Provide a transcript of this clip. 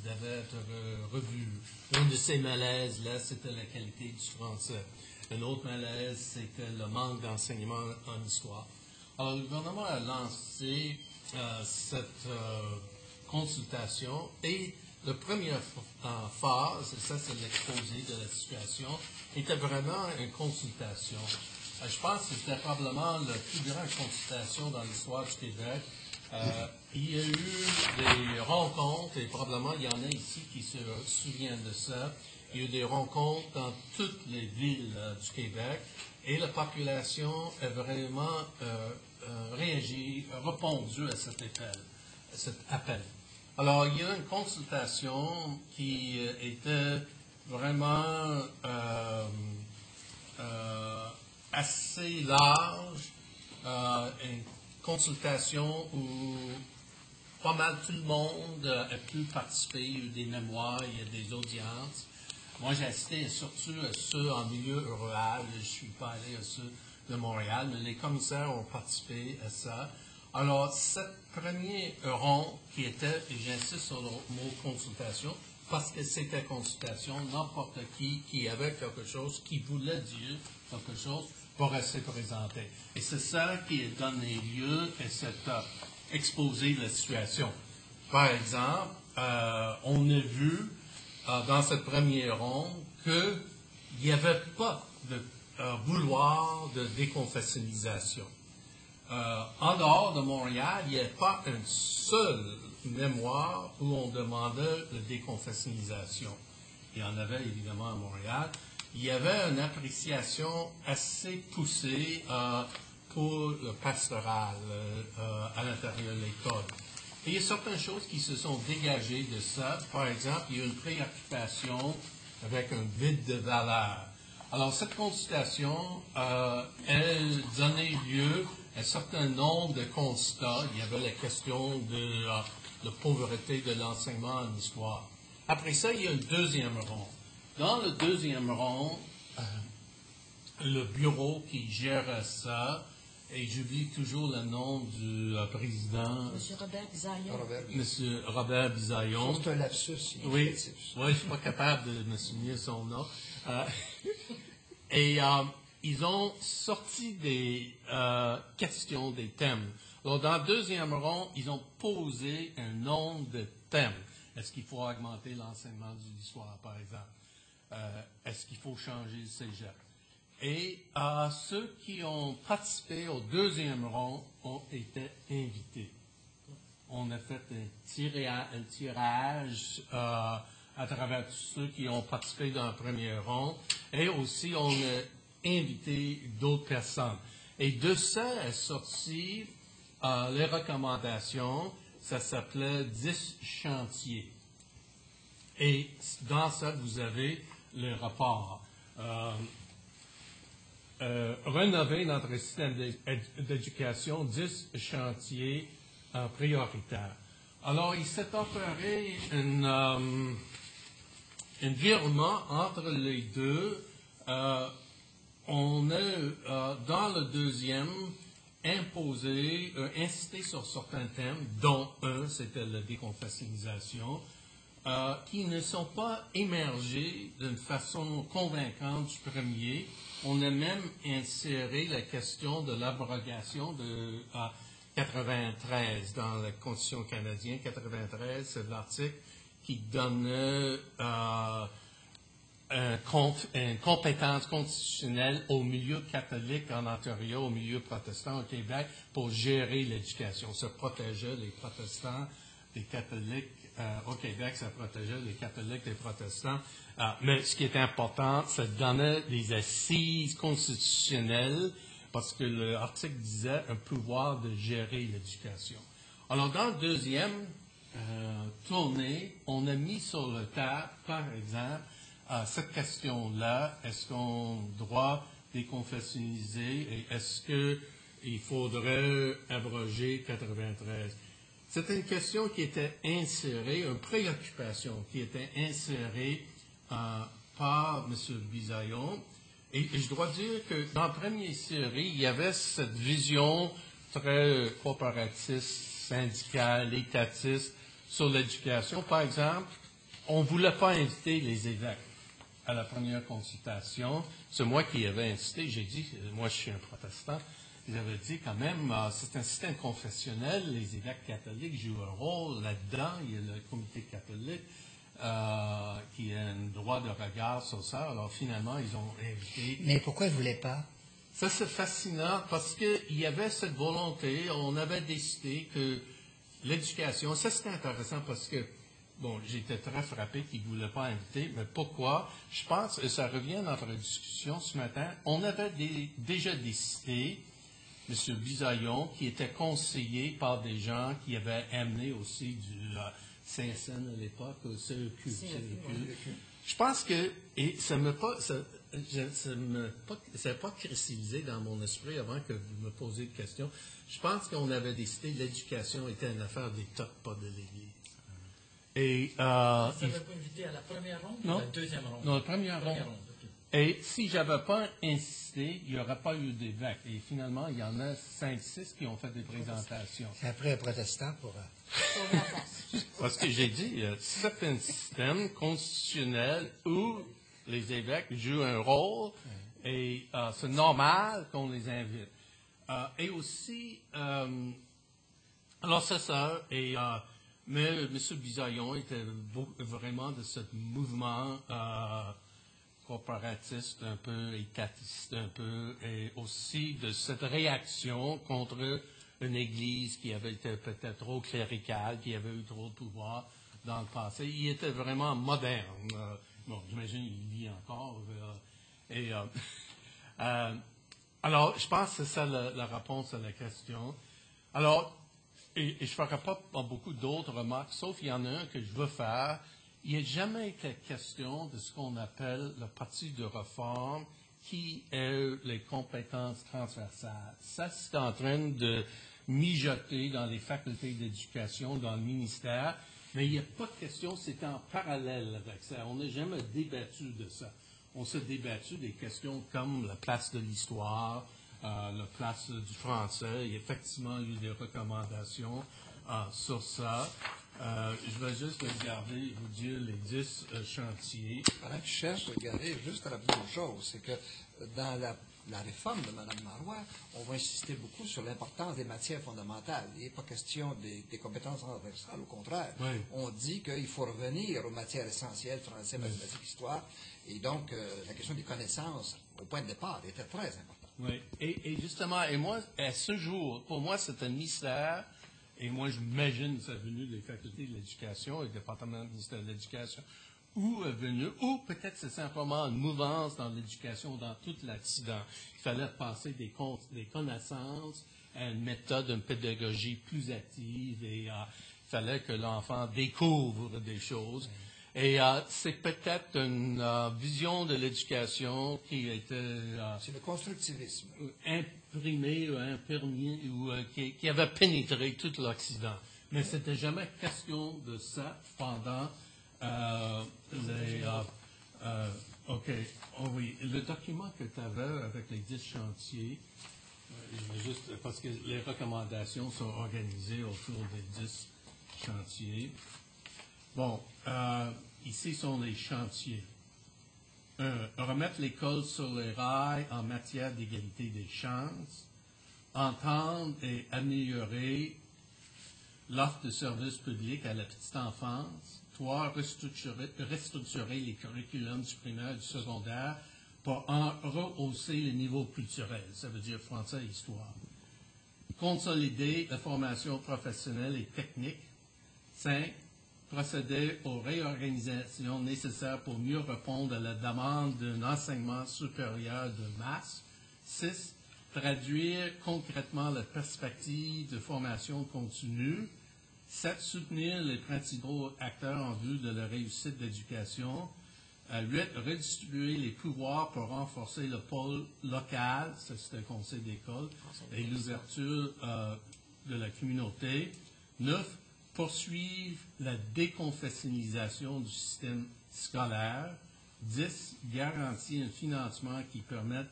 devait être revu. Un de ces malaises-là, c'était la qualité du français. Un autre malaise, c'était le manque d'enseignement en histoire. Alors, le gouvernement a lancé cette consultation et la première phase, et ça c'est l'exposé de la situation, était vraiment une consultation. Je pense que c'était probablement la plus grande consultation dans l'histoire du Québec. Il y a eu des rencontres, et probablement il y en a ici qui se souviennent de ça. Il y a eu des rencontres dans toutes les villes du Québec et la population a vraiment répondu à cet appel. Alors, il y a une consultation qui était vraiment assez large, une consultation où pas mal tout le monde a pu participer, il y a eu des mémoires, il y a des audiences. Moi, j'ai assisté surtout à ceux en milieu rural, je ne suis pas allé à ceux de Montréal, mais les commissaires ont participé à ça. Alors, cette première ronde qui était, et j'insiste sur le mot consultation, parce que c'était consultation, n'importe qui avait quelque chose, qui voulait dire quelque chose, pourrait se présenter. Et c'est ça qui a donné lieu à cet exposé de la situation. Par exemple, on a vu dans cette première ronde qu'il n'y avait pas de vouloir de déconfessionnalisation. En dehors de Montréal, il n'y a pas une seule mémoire où on demandait la déconfessionnalisation. Il y en avait évidemment à Montréal. Il y avait une appréciation assez poussée pour le pastoral à l'intérieur de l'école. Et il y a certaines choses qui se sont dégagées de ça. Par exemple, il y a une préoccupation avec un vide de valeur. Alors, cette consultation, elle donnait lieu à un certain nombre de constats. Il y avait la question de pauvreté de l'enseignement en histoire. Après ça, il y a une deuxième ronde. Dans le deuxième ronde, le bureau qui gère ça, et j'oublie toujours le nom du président. M. Robert Bisaillon. M. Robert Bisaillon. C'est un lapsus. Oui, je ne suis pas capable de me souvenir son nom. Et ils ont sorti des questions, des thèmes. Alors, dans le deuxième rond, ils ont posé un nombre de thèmes. Est-ce qu'il faut augmenter l'enseignement de l'histoire, par exemple? Est-ce qu'il faut changer le cégep? Et ceux qui ont participé au deuxième rond ont été invités. On a fait un tirage à travers tous ceux qui ont participé dans le premier rond. Et aussi, on a invité d'autres personnes. Et de ça est sorti les recommandations. Ça s'appelait 10 chantiers. Et dans ça, vous avez le rapport. Rénover notre système d'éducation, 10 chantiers prioritaires. Alors, il s'est opéré un virement entre les deux. On a, dans le deuxième, insisté sur certains thèmes, dont un, c'était la déconfessionnalisation, qui ne sont pas émergés d'une façon convaincante du premier. On a même inséré la question de l'abrogation de 93 dans la Constitution canadienne. 93, c'est l'article qui donnait une compétence constitutionnelle au milieu catholique en Ontario, au milieu protestant au Québec, pour gérer l'éducation. Ça protégeait les protestants des catholiques au Québec, ça protégeait les catholiques des protestants. Mais ce qui est important, ça donnait des assises constitutionnelles parce que l'article disait un pouvoir de gérer l'éducation. Alors, dans le deuxième tournée, on a mis sur le table, par exemple, cette question-là, est-ce qu'on doit déconfessionnaliser et est-ce qu'il faudrait abroger 93? C'était une question qui était insérée, une préoccupation qui était insérée par M. Bisaillon. Et je dois dire que dans la première série, il y avait cette vision très corporatiste, syndicale, étatiste sur l'éducation. Par exemple, on ne voulait pas inviter les évêques à la première consultation. C'est moi qui avais insisté. J'ai dit, moi je suis un protestant, j'avais dit quand même, c'est un système confessionnel, les évêques catholiques jouent un rôle là-dedans, il y a le comité catholique qui a un droit de regard sur ça. Alors finalement, ils ont invité. Mais pourquoi ils ne voulaient pas? Ça, c'est fascinant parce qu'il y avait cette volonté, on avait décidé que l'éducation, ça c'était intéressant parce que, bon, j'étais très frappé qu'ils ne voulaient pas inviter, mais pourquoi? Je pense, et ça revient à notre discussion ce matin, on avait déjà décidé, M. Bisaillon, qui était conseillé par des gens qui avaient amené aussi du CSN à l'époque, au CEQ. Je pense que, et ça ne s'est pas cristallisé dans mon esprit avant que vous me posiez de questions. Je pense qu'on avait décidé que l'éducation était une affaire d'État, pas de l'Église. Et, vous n'avez pas invité à la première ronde ou à la deuxième ronde? Non, la première ronde. Okay. Et si je n'avais pas insisté, il n'y aurait pas eu d'évêques. Et finalement, il y en a 5-6 qui ont fait des présentations. C'est après un protestant pour... Parce que j'ai dit, c'est un système constitutionnel où les évêques jouent un rôle et c'est normal qu'on les invite. Et aussi, alors c'est ça, et, mais M. Bisaillon était vraiment de ce mouvement corporatiste un peu, étatiste un peu, et aussi de cette réaction contre une Église qui avait été peut-être trop cléricale, qui avait eu trop de pouvoir dans le passé. Il était vraiment moderne. Bon, j'imagine qu'il vit encore. Alors, je pense que c'est ça la réponse à la question. Alors, et je ne ferai pas beaucoup d'autres remarques, sauf il y en a un que je veux faire. Il n'a jamais été question de ce qu'on appelle le parti de réforme, qui est les compétences transversales. Ça, c'est en train de mijoter dans les facultés d'éducation, dans le ministère, mais il n'y a pas de question, c'est en parallèle avec ça. On n'a jamais débattu de ça. On s'est débattu des questions comme la place de l'histoire, la place du français. Il y a effectivement eu des recommandations sur ça. Je vais juste regarder, vous dire les 10 chantiers. Pendant que je cherche, regardez, juste rappeler une chose, c'est que dans la réforme de Mme Marois, on va insister beaucoup sur l'importance des matières fondamentales. Il n'est pas question des compétences transversales, au contraire. Oui. On dit qu'il faut revenir aux matières essentielles, français, mathématiques, histoire, et donc la question des connaissances, au point de départ, était très importante. Oui, et justement, et moi, à ce jour, pour moi, c'est un mystère. Et moi, j'imagine que c'est venu des facultés de l'éducation, le département du ministère de l'Éducation, où est venu, ou peut-être c'est simplement une mouvance dans l'éducation, dans tout l'Occident. Il fallait passer des connaissances à une méthode, une pédagogie plus active, et il fallait que l'enfant découvre des choses. Et c'est peut-être une vision de l'éducation qui a été... c'est le constructivisme. Imprimé ou impermé, ou qui avait pénétré tout l'Occident. Mais c'était jamais question de ça pendant OK. Oh oui. Le document que tu avais avec les 10 chantiers, je vais juste, parce que les recommandations sont organisées autour des 10 chantiers. Bon, ici sont les chantiers. 1. Remettre l'école sur les rails en matière d'égalité des chances. Entendre et améliorer l'offre de services publics à la petite enfance. 3. Restructurer les curriculums du primaire et du secondaire pour en rehausser les niveaux culturels. Ça veut dire français et histoire. Consolider la formation professionnelle et technique. 5. Procéder aux réorganisations nécessaires pour mieux répondre à la demande d'un enseignement supérieur de masse. 6. Traduire concrètement la perspective de formation continue. 7. Soutenir les principaux acteurs en vue de la réussite de l'éducation. 8. Redistribuer les pouvoirs pour renforcer le pôle local, ça c'est un conseil d'école, et l'ouverture de la communauté. 9. Poursuivre la déconfessionnalisation du système scolaire. 10. Garantir un financement qui permette